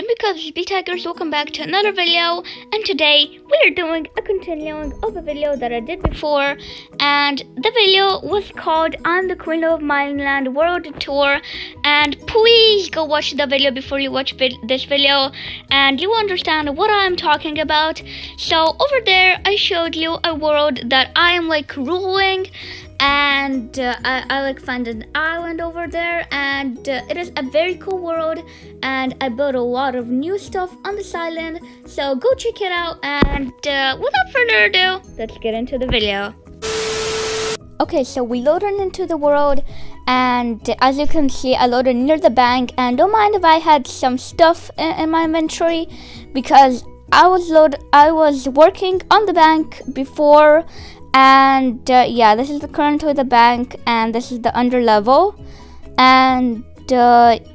because B-Tigers, welcome back to another video, and today we are doing a continuing of a video that I did before, and the video was called I'm the Queen of Mineland World Tour, and please go watch the video before you watch this video, and you will understand what I'm talking about. So over there I showed you a world that I am like ruling, and I like find an island over there, and it is a very cool world, and I built a lot of new stuff on this island, so go check it out. And without further ado, let's get into the video. Okay, so we loaded into the world, and as you can see, I loaded near the bank, and don't mind if I had some stuff in my inventory, because I was working on the bank before. And yeah, this is currently the bank, and this is the under level, and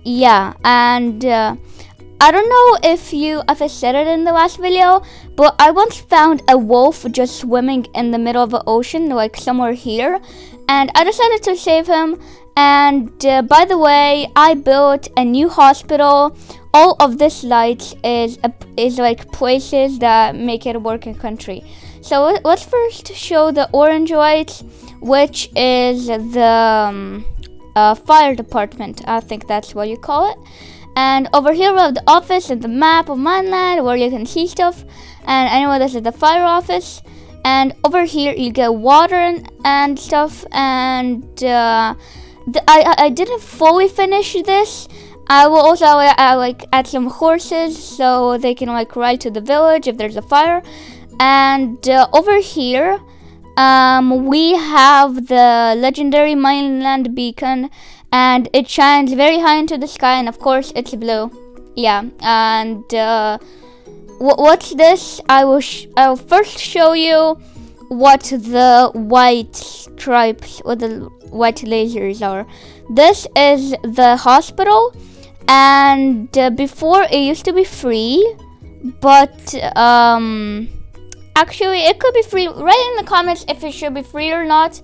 yeah, and I don't know if I said it in the last video, but I once found a wolf just swimming in the middle of the ocean, like somewhere here, and I decided to save him. And by the way, I built a new hospital. All of this lights is like places that make it a working country. So let's first show the orange lights, which is the fire department. I think that's what you call it. And over here we have the office and the map of Mineland where you can see stuff. And anyway, this is the fire office. And over here you get water and stuff. And I didn't fully finish this. I will also like add some horses so they can like ride to the village if there's a fire. And over here, we have the legendary Mineland beacon, and it shines very high into the sky, and of course it's blue. Yeah, and what's this? I will first show you what the white stripes or the white lasers are. This is the hospital, and before it used to be free, but actually, it could be free. Write in the comments if it should be free or not.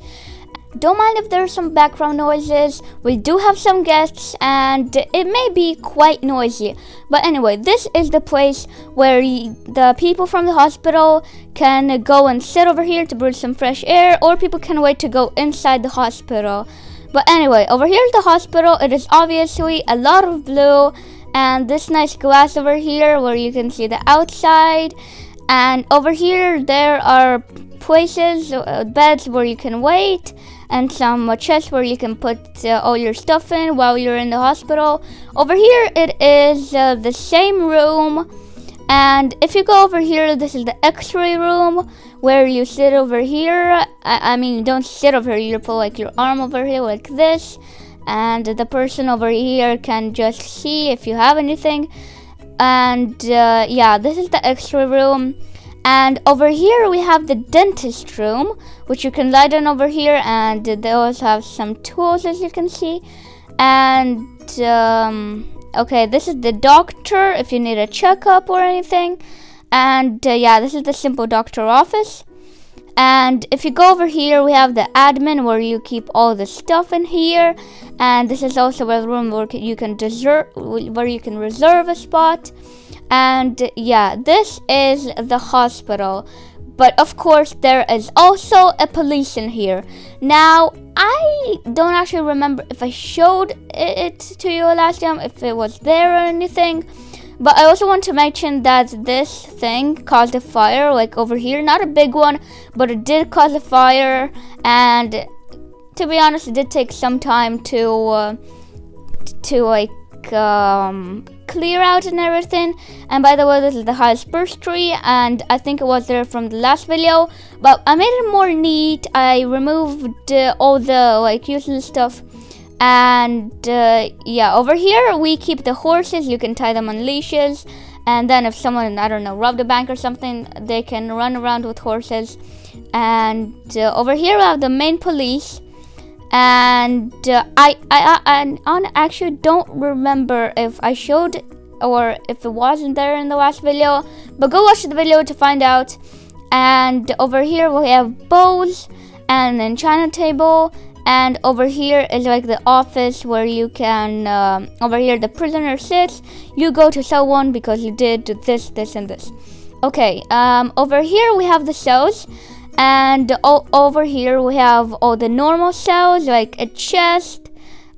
Don't mind if there's some background noises. We do have some guests, and it may be quite noisy. But anyway, this is the place where the people from the hospital can go and sit over here to breathe some fresh air, or people can wait to go inside the hospital. But anyway, over here is the hospital. It is obviously a lot of blue, and this nice glass over here where you can see the outside. And over here there are places, beds where you can wait, and some chests where you can put all your stuff in while you're in the hospital. Over here it is the same room, and if you go over here, this is the x-ray room where you sit over here. I mean, you don't sit over here, you put like your arm over here like this, and the person over here can just see if you have anything. And yeah, this is the x-ray room. And over here we have the dentist room, which you can lie down over here, and they also have some tools, as you can see. And okay, this is the doctor if you need a checkup or anything. And yeah, this is the simple doctor office. And if you go over here, we have the admin where you keep all the stuff in here. And this is also a room where you can reserve a spot. And yeah, this is the hospital. But of course, there is also a police in here. Now, I don't actually remember if I showed it to you last time, if it was there or anything. But I also want to mention that this thing caused a fire, like over here. Not a big one, but it did cause a fire. And to be honest, it did take some time to clear out and everything. And by the way, this is the highest birch tree, and I think it was there from the last video, but I made it more neat. I removed all the like useless stuff. And yeah, over here we keep the horses. You can tie them on leashes, and then if someone, I don't know, robbed a bank or something, they can run around with horses. And over here we have the main police. And I actually don't remember if I showed or if it wasn't there in the last video, but go watch the video to find out. And over here we have bows and an enchanted table And over here is like the office where you can, over here the prisoner sits. You go to cell 1 because you did this, this, and this. Okay, over here we have the cells. And over here we have all the normal cells, like a chest,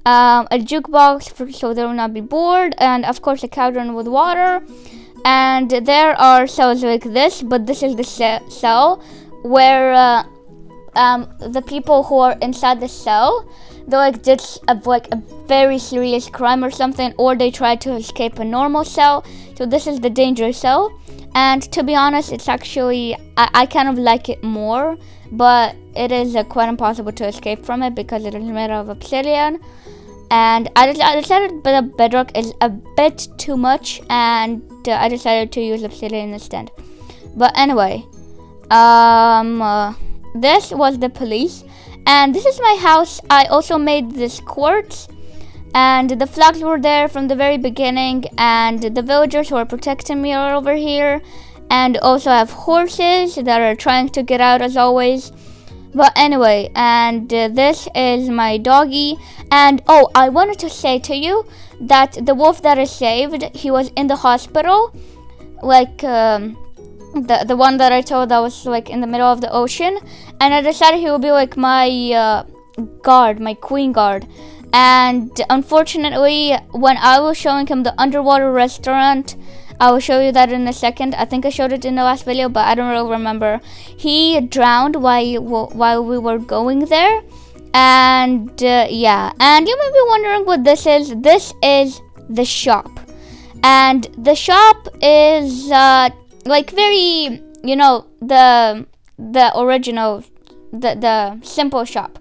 a jukebox so they will not be bored, and of course a cauldron with water. And there are cells like this, but this is the cell where the people who are inside the cell, they like did a very serious crime or something, or they tried to escape a normal cell. So this is the dangerous cell. And to be honest, it's actually, I kind of like it more, but it is quite impossible to escape from it because it is made of obsidian. And I decided that the bedrock is a bit too much, and I decided to use obsidian instead. But anyway, this was the police, and this is my house. I also made this quartz, and the flags were there from the very beginning, and the villagers who are protecting me are over here. And also I have horses that are trying to get out as always. But anyway, and this is my doggy. And oh, I wanted to say to you that the wolf that I saved, he was in the hospital, like the one that I told that was like in the middle of the ocean. And I decided he would be like my guard, my queen guard. And unfortunately, when I was showing him the underwater restaurant, I will show you that in a second. I think I showed it in the last video, but I don't really remember. He drowned while we were going there. And yeah, and you may be wondering what this is. This is the shop. And the shop is like very, you know, the original, the simple shop.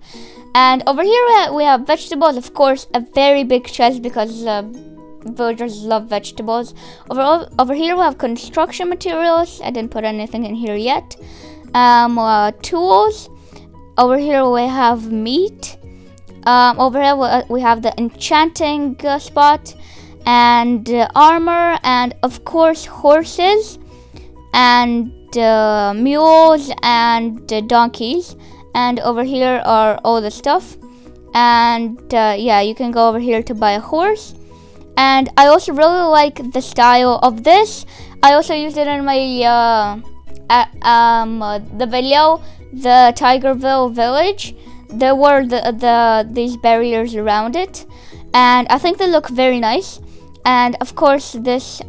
And over here we have vegetables, of course, a very big chest because villagers love vegetables. Over here we have construction materials. I didn't put anything in here yet. Tools. Over here we have meat. Over here we have the enchanting spot, and armor, and of course horses, and mules, and donkeys. And over here are all the stuff. And yeah, you can go over here to buy a horse. And I also really like the style of this. I also used it in my the video, the Tigerville village. There were these barriers around it, and I think they look very nice. And of course this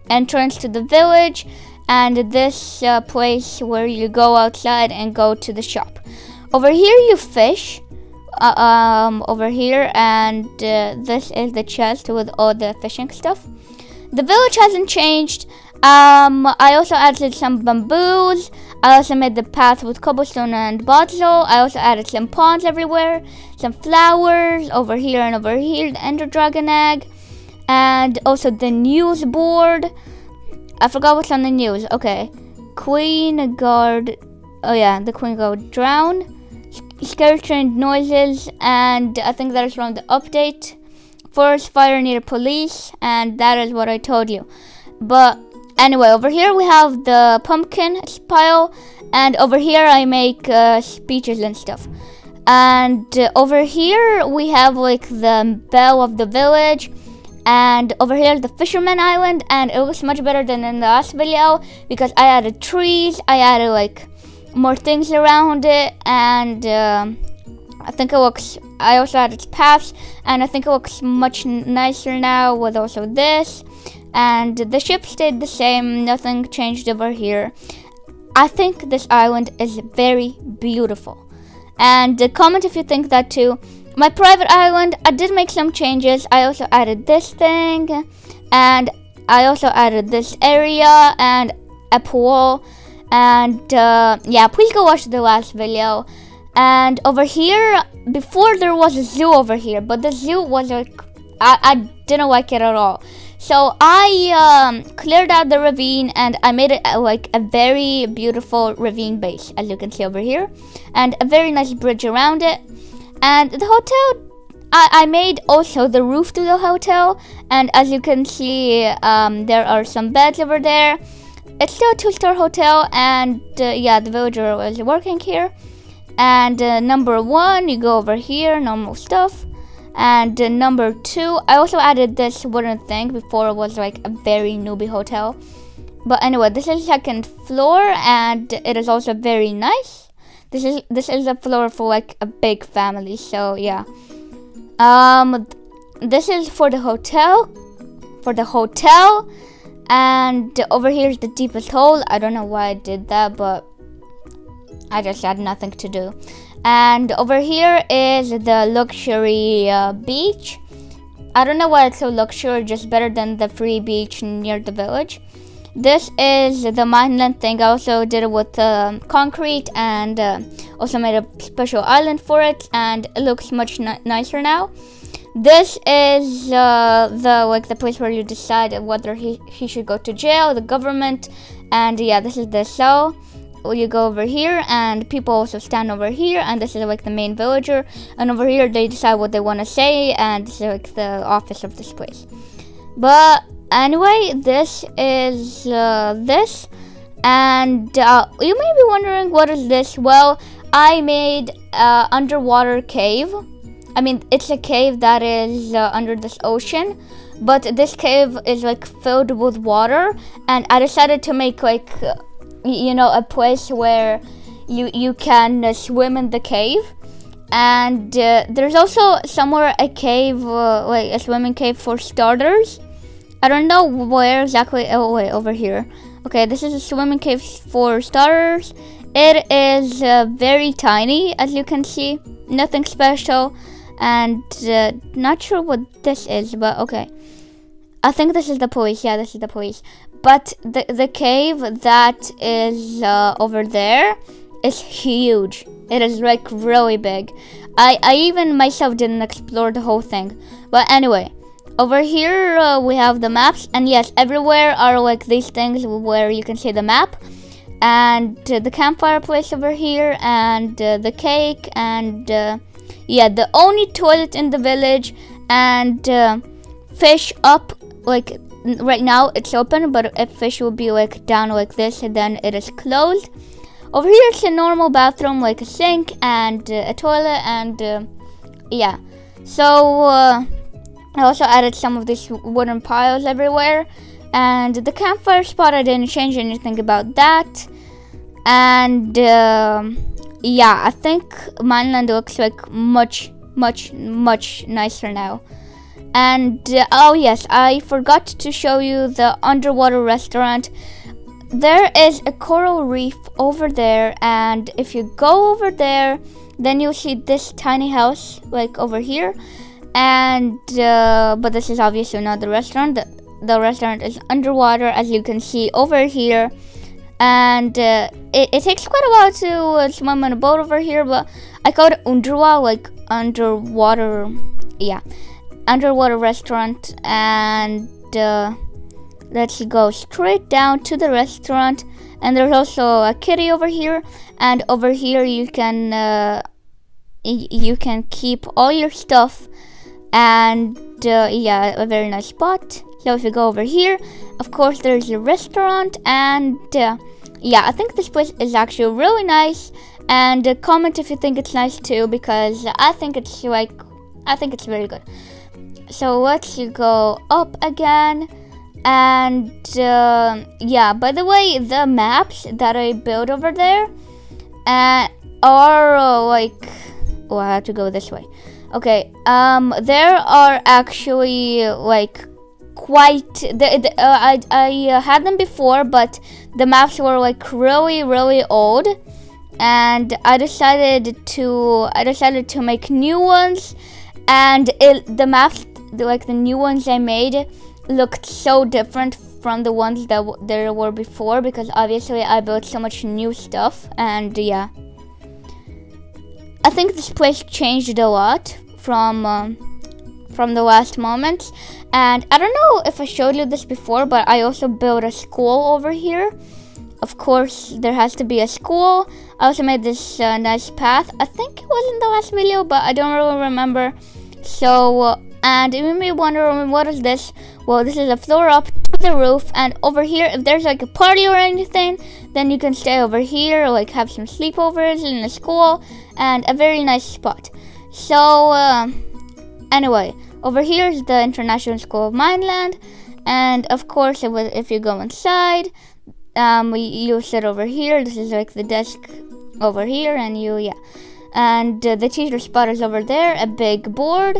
entrance to the village, and this place where you go outside and go to the shop. Over here you fish. Over here, and this is the chest with all the fishing stuff. The village hasn't changed. I also added some bamboos. I also made the path with cobblestone and basil. I also added some ponds everywhere, some flowers over here and over here, the ender dragon egg, and also the news board. I forgot what's on the news. Okay, Queen Guard. Oh yeah, the Queen Guard drowned. Scary trained noises, and I think that is from the update. Forest fire near police, and that is what I told you. But anyway, over here we have the pumpkin pile, and over here I make speeches and stuff. And over here we have like the bell of the village, and over here the fisherman island, and it looks much better than in the last video because I added trees, I added like more things around it, and I think it looks, I also added paths, and I think it looks much nicer now with also this. And the ship stayed the same, nothing changed over here. I think this island is very beautiful, and comment if you think that too. My private island, I did make some changes. I also added this thing, and I also added this area and a pool. And yeah, please go watch the last video. And over here, before there was a zoo over here, but the zoo was like, I didn't like it at all. So I cleared out the ravine, and I made it like a very beautiful ravine base, as you can see over here, and a very nice bridge around it. And the hotel, I made also the roof to the hotel, and as you can see, there are some beds over there. It's still a 2-star hotel, and yeah, the villager was working here. And number 1, you go over here, normal stuff. And number 2, I also added this wooden thing. Before it was like a very newbie hotel. But anyway, this is second floor, and it is also very nice. This is a floor for like a big family, so yeah. This is for the hotel. And over here is the deepest hole. I don't know why I did that, but I just had nothing to do. And over here is the luxury beach. I don't know why it's so luxury, just better than the free beach near the village. This is the Mineland thing. I also did it with concrete, and also made a special island for it, and it looks much nicer now. This is the place where you decide whether he should go to jail, the government, and yeah, this is the cell. You go over here, and people also stand over here, and this is like the main villager, and over here they decide what they want to say, and this is like the office of this place. But anyway, this is this, and you may be wondering, what is this? Well, I made an underwater cave. I mean, it's a cave that is under this ocean, but this cave is like filled with water, and I decided to make like a place where you can swim in the cave. And there's also somewhere a cave, like a swimming cave for starters. I don't know where exactly. Oh wait, over here. Okay, this is a swimming cave for starters. It is very tiny, as you can see. Nothing special, and not sure what this is, but okay. I think this is the police. Yeah, this is the police. But the cave that is over there is huge. It is like really big. I even myself didn't explore the whole thing. But anyway, over here we have the maps, and yes, everywhere are like these things where you can see the map, and the campfire place over here, and the cake, and yeah, the only toilet in the village, and fish up. Like right now it's open, but if fish will be like down like this, and then it is closed. Over here it's a normal bathroom, like a sink and a toilet, and yeah. So I also added some of these wooden piles everywhere, and the campfire spot, I didn't change anything about that. And yeah, I think Mineland looks like much nicer now. And oh yes, I forgot to show you the underwater restaurant. There is a coral reef over there, and if you go over there, then you'll see this tiny house like over here. And but this is obviously not the restaurant. The restaurant is underwater, as you can see over here. And it takes quite a while to swim in a boat over here, but I call it underwa, like underwater. Yeah, underwater restaurant. And let's go straight down to the restaurant. And there's also a kitty over here, and over here you can keep all your stuff. And yeah, a very nice spot. So if you go over here, of course there's a restaurant, and yeah, I think this place is actually really nice. And comment if you think it's nice too, because I think it's very good. So let's go up again. And yeah, by the way, the maps that I built over there are like, oh, I have to go this way. Okay, there are actually like quite I had them before, but the maps were like really old, and I decided to make new ones. And the maps, like the new ones I made, looked so different from the ones that there were before, because obviously I built so much new stuff. And yeah, I think this place changed a lot from the last moment. And I don't know if I showed you this before, but I also built a school over here. Of course, there has to be a school. I also made this nice path. I think it was in the last video, but I don't really remember. So, and you may be wondering, what is this? Well, this is a floor up to the roof, and over here, if there's like a party or anything, then you can stay over here, or like have some sleepovers in the school, and a very nice spot. So anyway, over here is the International School of Mineland, and of course, if you go inside, you sit over here. This is like the desk over here, and and the teacher spot is over there, a big board.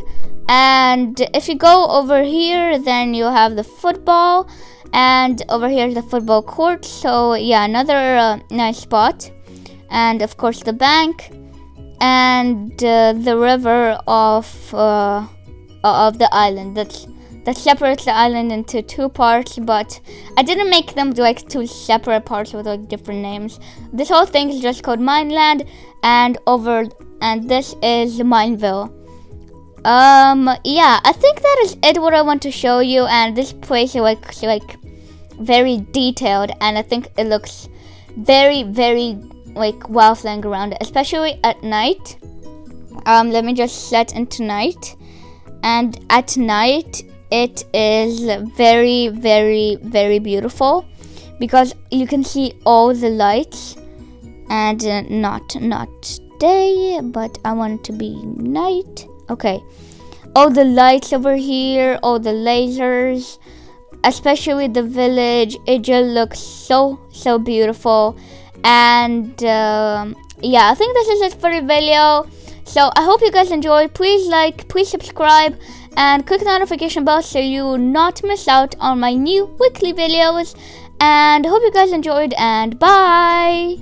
And if you go over here, then you have the football, and over here is the football court. So yeah, another nice spot. And of course the bank, and the river of the island that separates the island into two parts, but I didn't make them like two separate parts with like different names. This whole thing is just called Mineland, and this is Mineville. Yeah, I think that is it what I want to show you, and this place is like very detailed, and I think it looks very, very like wow flying around, especially at night. Let me just set into night, and at night it is very, very, very beautiful because you can see all the lights, and not day, but I want it to be night. Okay, all the lights over here, all the lasers, especially the village, it just looks so beautiful. And yeah, I think this is it for the video. So I hope you guys enjoyed. Please like, please subscribe, and click the notification bell so you not miss out on my new weekly videos. And I hope you guys enjoyed, and bye.